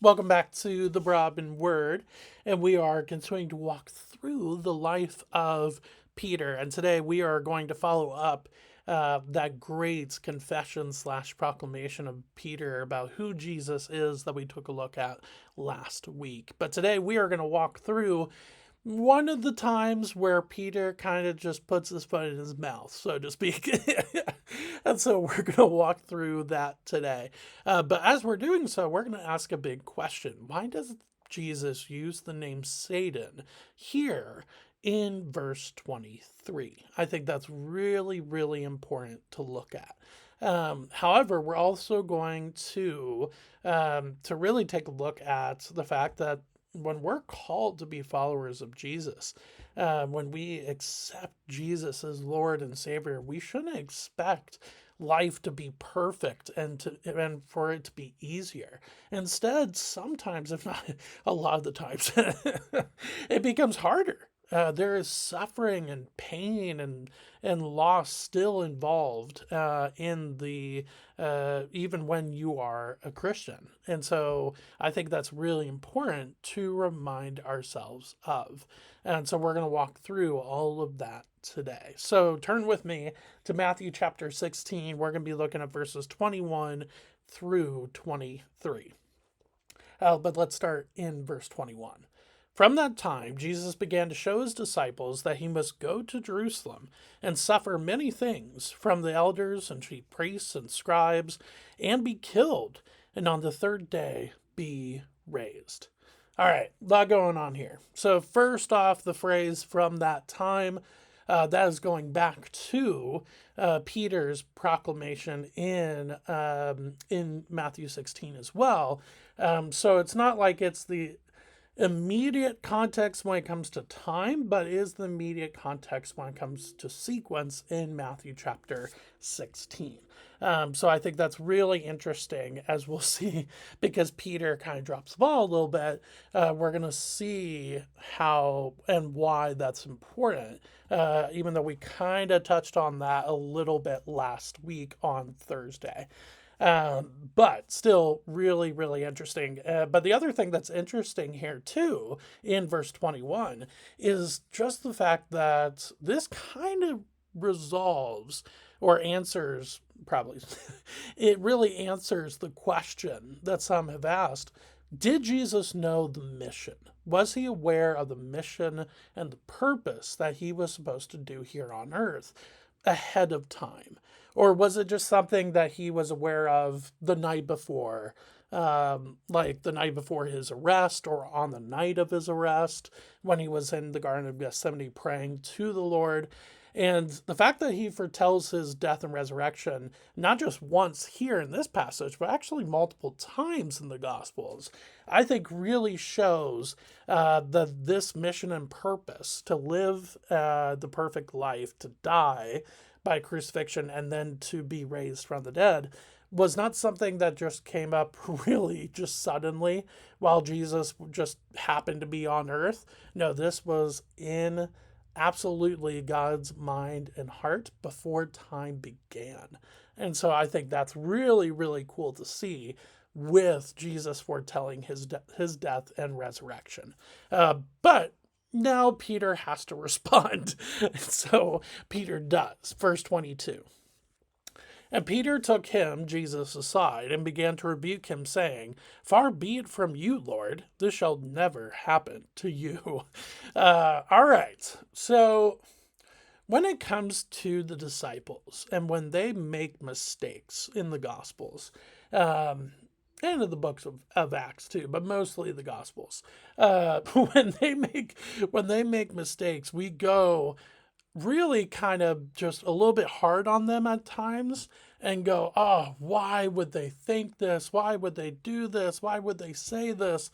Welcome back to the Brahmin Word, and we are continuing to walk through the life of Peter. And today we are going to follow up that great confession slash proclamation of Peter about who Jesus is that we took a look at last week. But today we are going to walk through one of the times where Peter kind of just puts his foot in his mouth, so to speak. And so we're going to walk through that today. But as we're doing so, we're going to ask a big question. Why does Jesus use the name Satan here in verse 23? I think that's really, really important to look at. However, we're also going to really take a look at the fact that when we're called to be followers of Jesus, when we accept Jesus as Lord and Savior, we shouldn't expect life to be perfect and for it to be easier. Instead, sometimes, if not a lot of the times, it becomes harder. There is suffering and pain and loss still involved in the even when you are a Christian, and so I think that's really important to remind ourselves of. And so we're going to walk through all of that today. So turn with me to Matthew chapter 16. We're going to be looking at verses 21 through 23. But let's start in verse 21. From that time, Jesus began to show his disciples that he must go to Jerusalem and suffer many things from the elders and chief priests and scribes, and be killed, and on the third day be raised. All right, a lot going on here. So, first off, the phrase from that time, that is going back to Peter's proclamation in Matthew 16 as well. So it's not like it's the immediate context when it comes to time, but is the immediate context when it comes to sequence in Matthew chapter 16. So I think that's really interesting, as we'll see, because Peter kind of drops the ball a little bit. We're going to see how and why that's important, even though we kind of touched on that a little bit last week on Thursday. But still really, really interesting. But the other thing that's interesting here, too, in verse 21, is just the fact that this kind of resolves or answers, probably, it really answers the question that some have asked. Did Jesus know the mission? Was he aware of the mission and the purpose that he was supposed to do here on earth ahead of time? Or was it just something that he was aware of the night before, like the night before his arrest or on the night of his arrest when he was in the Garden of Gethsemane praying to the Lord? And the fact that he foretells his death and resurrection, not just once here in this passage, but actually multiple times in the Gospels, I think really shows that this mission and purpose to live the perfect life, to die by crucifixion, and then to be raised from the dead, was not something that just came up really just suddenly while Jesus just happened to be on earth. No, this was in absolutely God's mind and heart before time began. And so I think that's really, really cool to see with Jesus foretelling his death and resurrection. But now Peter has to respond. So Peter does. Verse 22. And Peter took him, Jesus, aside and began to rebuke him, saying, Far be it from you, Lord, this shall never happen to you. All right. So when it comes to the disciples and when they make mistakes in the Gospels, and in the books of Acts too, but mostly the Gospels. When they make mistakes, we go really kind of just a little bit hard on them at times and go, oh, why would they think this? Why would they do this? Why would they say this?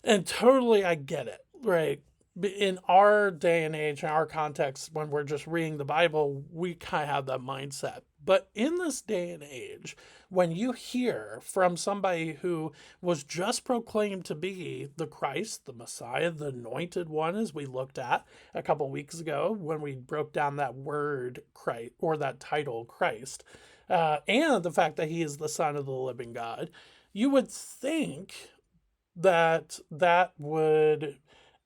And totally, I get it, right? In our day and age, in our context, when we're just reading the Bible, we kind of have that mindset. But in this day and age, when you hear from somebody who was just proclaimed to be the Christ, the Messiah, the anointed one, as we looked at a couple weeks ago when we broke down that word Christ or that title Christ, and the fact that he is the Son of the living God, you would think that would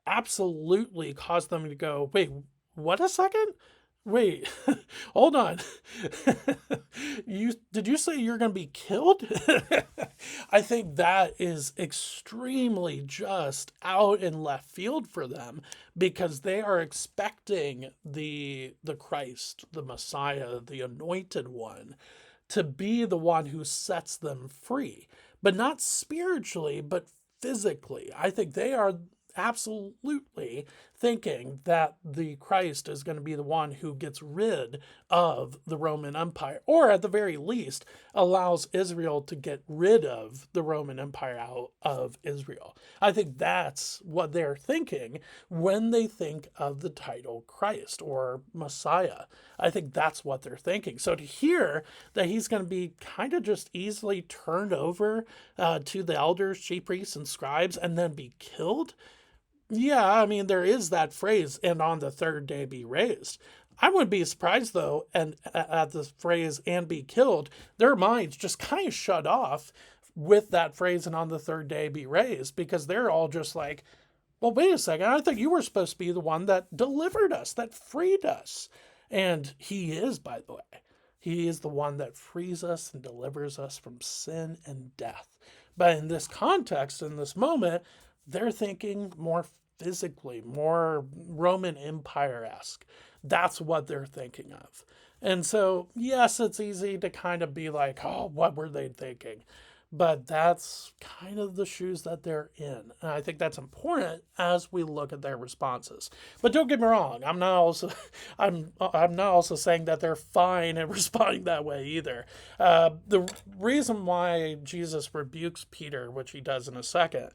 absolutely cause them to go, wait, what a second? Wait, hold on. Did you say you're going to be killed? I think that is extremely just out in left field for them because they are expecting the Christ, the Messiah, the anointed one to be the one who sets them free, but not spiritually, but physically. I think they are absolutely thinking that the Christ is going to be the one who gets rid of the Roman Empire, or at the very least, allows Israel to get rid of the Roman Empire out of Israel. I think that's what they're thinking when they think of the title Christ or Messiah. I think that's what they're thinking. So to hear that he's going to be kind of just easily turned over to the elders, chief priests, and scribes and then be killed, yeah, I mean, there is that phrase, and on the third day be raised. I wouldn't be surprised, though, and at the phrase, and be killed, their minds just kind of shut off with that phrase, and on the third day be raised, because they're all just like, well, wait a second, I thought you were supposed to be the one that delivered us, that freed us. And he is, by the way. He is the one that frees us and delivers us from sin and death. But in this context, in this moment, they're thinking more physically, more Roman Empire-esque. That's what they're thinking of. And so, yes, it's easy to kind of be like, oh, what were they thinking? But that's kind of the shoes that they're in. And I think that's important as we look at their responses. But don't get me wrong, I'm not also saying that they're fine and responding that way either. The reason why Jesus rebukes Peter, which he does in a second,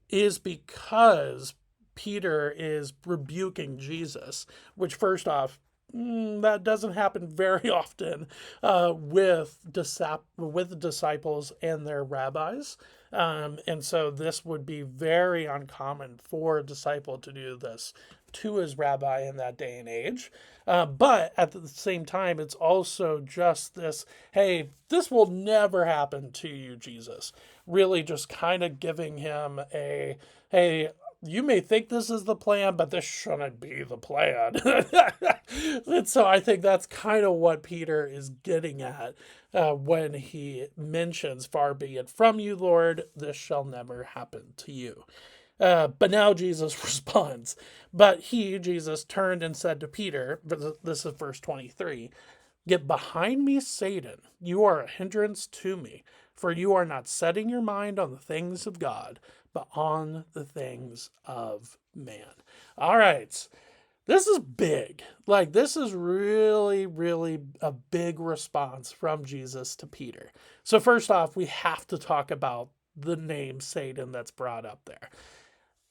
is because Peter is rebuking Jesus, which first off, that doesn't happen very often with disciples and their rabbis. And so this would be very uncommon for a disciple to do this to his rabbi in that day and age. But at the same time, it's also just this, hey, this will never happen to you, Jesus. Really just kind of giving him a, hey, you may think this is the plan, but this shouldn't be the plan. And so I think that's kind of what Peter is getting at when he mentions, far be it from you, Lord, this shall never happen to you. But now Jesus responds, but he, Jesus, turned and said to Peter, this is verse 23, get behind me, Satan. You are a hindrance to me, for you are not setting your mind on the things of God, but on the things of man. All right. This is big. Like, this is really, really a big response from Jesus to Peter. So first off, we have to talk about the name Satan that's brought up there.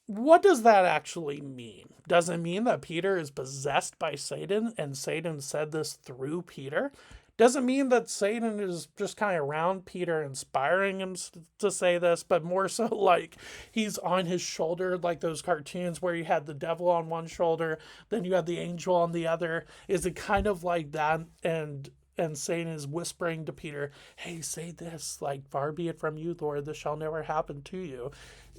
What does that actually mean? Does it mean that Peter is possessed by Satan and Satan said this through Peter? Does it mean that Satan is just kind of around Peter, inspiring him to say this, but more so like he's on his shoulder, like those cartoons where you had the devil on one shoulder, then you had the angel on the other? Is it kind of like that? And Satan is whispering to Peter, hey, say this, like, far be it from you, Lord, this shall never happen to you.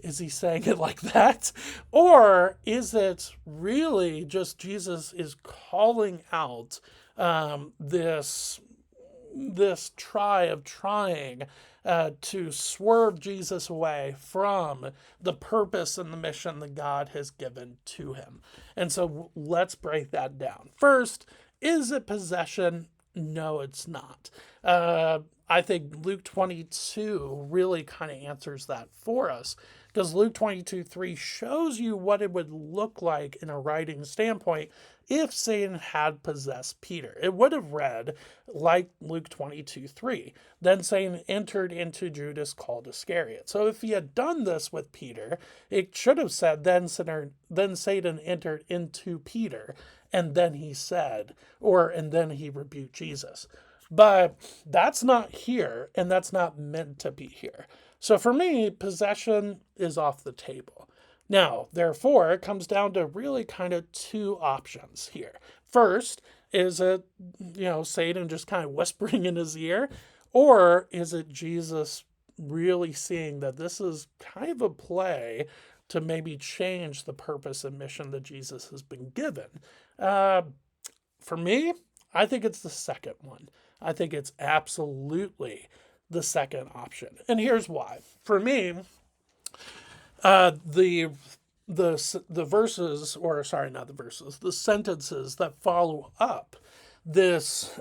Is he saying it like that? Or is it really just Jesus is calling out this trying to swerve Jesus away from the purpose and the mission that God has given to him? And so let's break that down. First, is it possession? No, it's not. I think Luke 22 really kind of answers that for us, because Luke 22:3 shows you what it would look like in a writing standpoint if Satan had possessed Peter. It would have read like Luke 22:3. Then Satan entered into Judas called Iscariot. So if he had done this with Peter, it should have said, then Satan entered into Peter, and then he said, and then he rebuked Jesus. But that's not here, and that's not meant to be here. So for me, possession is off the table. Now, therefore, it comes down to really kind of two options here. First, is it, Satan just kind of whispering in his ear? Or is it Jesus really seeing that this is kind of a play to maybe change the purpose and mission that Jesus has been given. Uh, for me, I think it's the second one. I think it's absolutely the second option. And here's why. For me, the the verses, or sorry, not the verses, the sentences that follow up this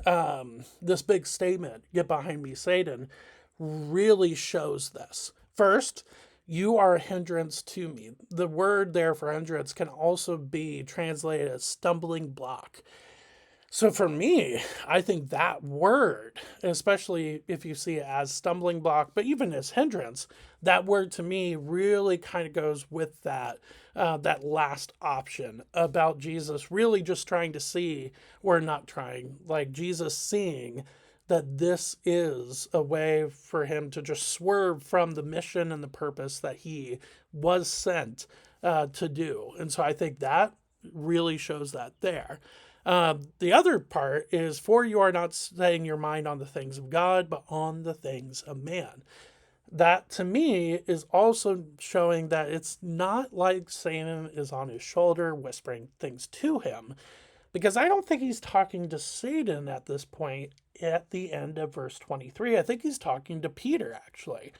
big statement, "Get behind me, Satan," really shows this. First, you are a hindrance to me. The word there for hindrance can also be translated as stumbling block. So for me, I think that word, especially if you see it as stumbling block, but even as hindrance, that word to me really kind of goes with that last option about Jesus really just trying to see, or not trying, like Jesus seeing that this is a way for him to just swerve from the mission and the purpose that he was sent to do. And so I think that really shows that there. The other part is, "For you are not setting your mind on the things of God, but on the things of man." That to me is also showing that it's not like Satan is on his shoulder whispering things to him, because I don't think he's talking to Satan at this point at the end of verse 23. I think he's talking to Peter, actually.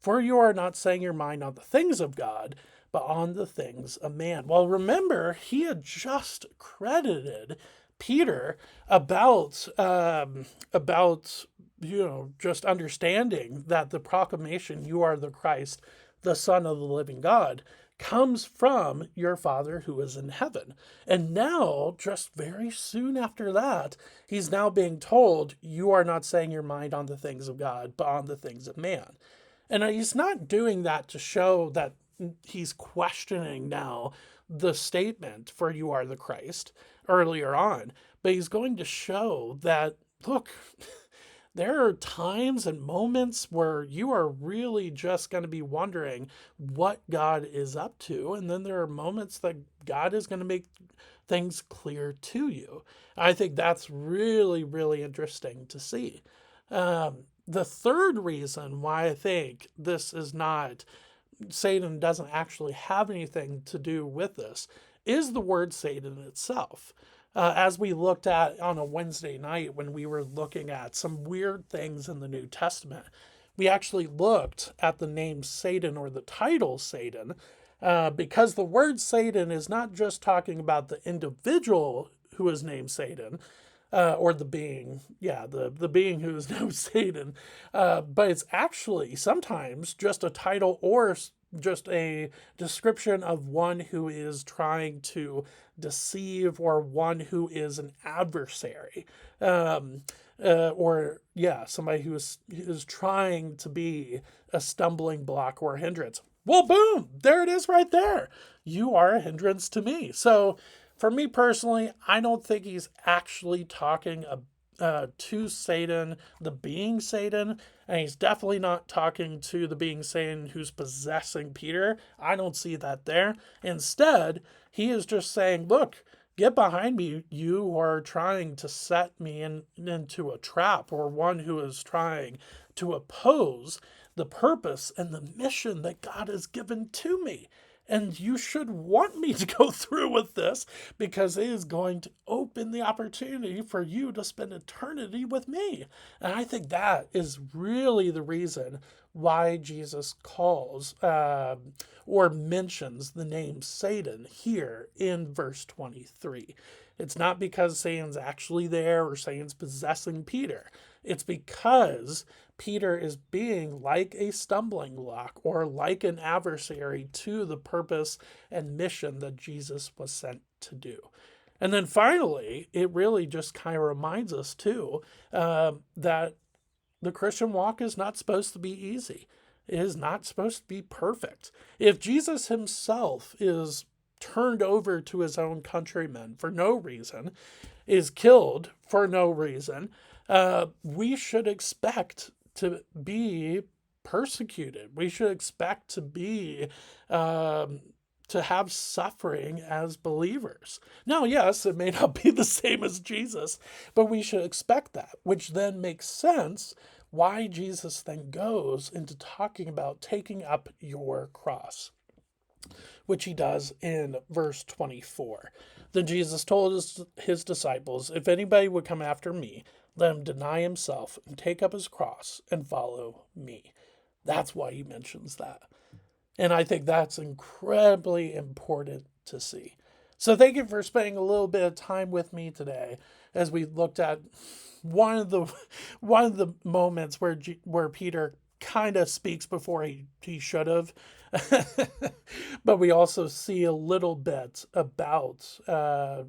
"For you are not setting your mind on the things of God, but on the things of man." Well, remember, he had just credited Peter about just understanding that the proclamation, "You are the Christ, the Son of the living God," comes from your Father who is in heaven. And now, just very soon after that, he's now being told, "You are not setting your mind on the things of God, but on the things of man." And he's not doing that to show that he's questioning now the statement, "For you are the Christ," earlier on, but he's going to show that, look, there are times and moments where you are really just going to be wondering what God is up to. And then there are moments that God is going to make things clear to you. I think that's really, really interesting to see. The third reason why I think this is not, Satan doesn't actually have anything to do with this, is the word Satan itself. As we looked at on a Wednesday night when we were looking at some weird things in the New Testament, we actually looked at the name Satan, or the title Satan, because the word Satan is not just talking about the individual who is named Satan, or the being, the being who is named Satan, but it's actually sometimes just a title or just a description of one who is trying to deceive, or one who is an adversary, somebody who is trying to be a stumbling block or a hindrance. Well, boom, there it is right there. You are a hindrance to me. So for me personally, I don't think he's actually talking to Satan, the being Satan, and he's definitely not talking to the being Satan who's possessing Peter. I don't see that there. Instead, he is just saying, "Look, get behind me, you who are trying to set me into a trap, or one who is trying to oppose the purpose and the mission that God has given to me. And you should want me to go through with this, because it is going to open the opportunity for you to spend eternity with me." And I think that is really the reason why Jesus calls or mentions the name Satan here in verse 23. It's not because Satan's actually there or Satan's possessing Peter. It's because Peter is being like a stumbling block, or like an adversary to the purpose and mission that Jesus was sent to do. And then finally, it really just kind of reminds us too that the Christian walk is not supposed to be easy. It is not supposed to be perfect. If Jesus himself is turned over to his own countrymen for no reason, is killed for no reason, we should expect to be persecuted. We should expect to be to have suffering as believers. Now, yes, it may not be the same as Jesus, but we should expect that, which then makes sense why Jesus then goes into talking about taking up your cross, which he does in verse 24. Then Jesus told his disciples, "If anybody would come after me, let him deny himself and take up his cross and follow me." That's why he mentions that. And I think that's incredibly important to see. So thank you for spending a little bit of time with me today as we looked at one of the one of the moments where Peter kind of speaks before he should have. But we also see a little bit about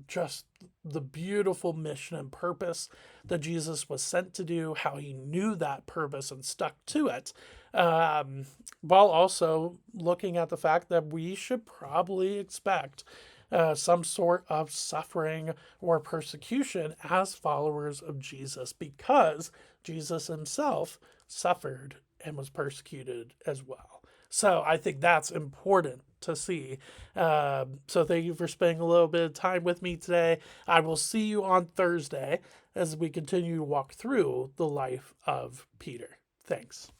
just the beautiful mission and purpose that Jesus was sent to do, how he knew that purpose and stuck to it, while also looking at the fact that we should probably expect some sort of suffering or persecution as followers of Jesus, because Jesus himself suffered and was persecuted as well. So I think that's important to see. So thank you for spending a little bit of time with me today. I will see you on Thursday as we continue to walk through the life of Peter. Thanks.